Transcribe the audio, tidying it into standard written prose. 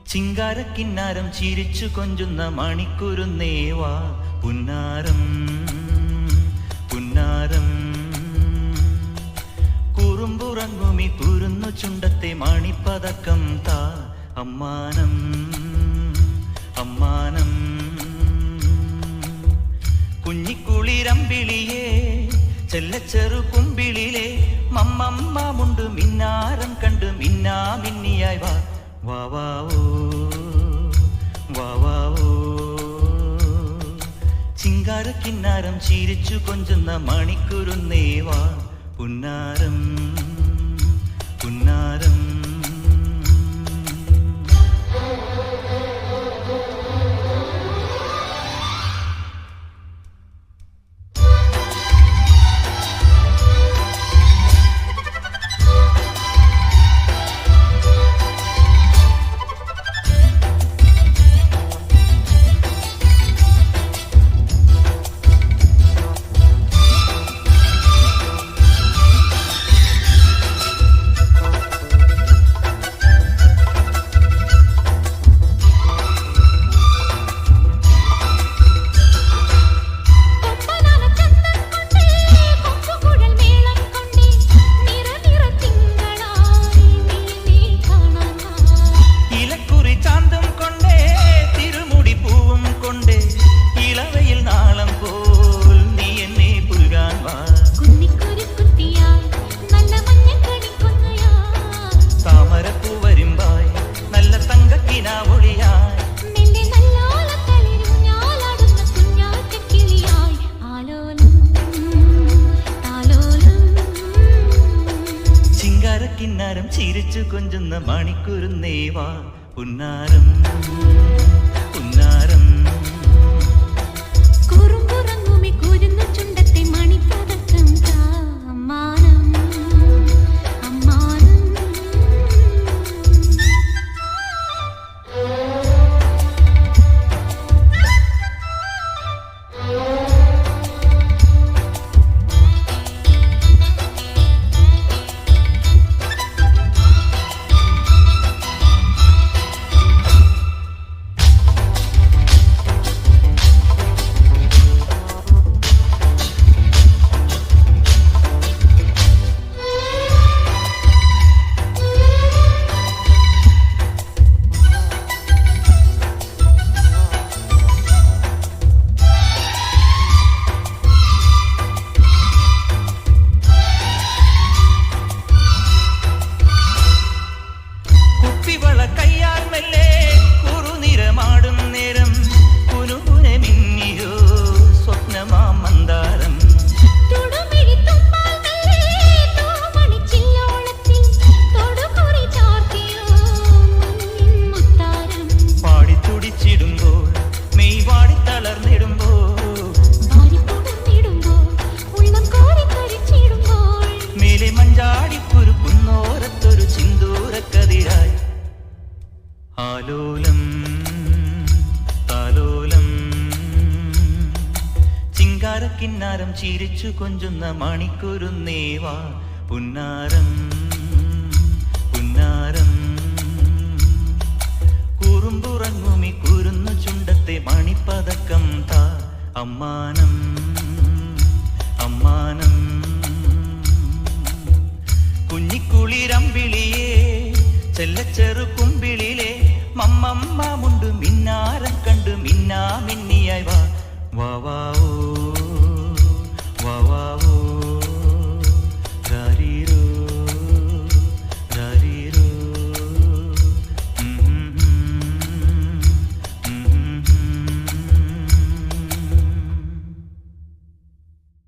ചിങ്കാരക്കിന്നാരം ചിരിച്ചു കൊഞ്ചുന്ന മണിക്കുരുന്നേവാ പുന്നാരം പുന്നാരം കുറുമ്പുറങ്ങുമി കുരുന്നു ചുണ്ടത്തെ മണിപ്പതക്കം താ അമ്മാനം അമ്മാനം കുഞ്ഞിക്കുളിരമ്പിളിയേ ചെല്ലച്ചെറു കുമ്പിളിലെ മമ്മമ്മുണ്ട് മിന്നാരം കണ്ട് മിന്നാ മിന്നിയായി വാ വാവാവോ വാവാവോ ചിങ്കാരക്കിന്നാരം ചിരിച്ചു കൊഞ്ചുന്ന മണിക്കുരുന്നേവാ പുന്നാരം പുന്നാരം കിന്നാരം ചിരിച്ചു കൊഞ്ചുന്ന മണിക്കുരുന്നേവാ പുന്നാരം പുന്നാരം കുറുമ്പുറങ്ങുമി കുരുന്നു ചുണ്ടത്തെ മണിപ്പതക്കം താ അമ്മാനം അമ്മാനം ആലോലം താലോലം ചിങ്കാരക്കിന്നാരം ചിരിച്ചു കൊഞ്ചുന്ന മണിക്കുരുന്നേവാ പുന്നാരം പുന്നാരം കുറുമ്പുറങ്ങുമി കുരുന്നു ചുണ്ടത്തെ മണിപ്പതക്കം താ അമ്മാനം അമ്മാനം കുഞ്ഞിക്കുളിരമ്പിളിയേ ചെല്ലച്ചെറു കുമ്പിളിലെ മമ്മമ്മുണ്ട് മിന്നാ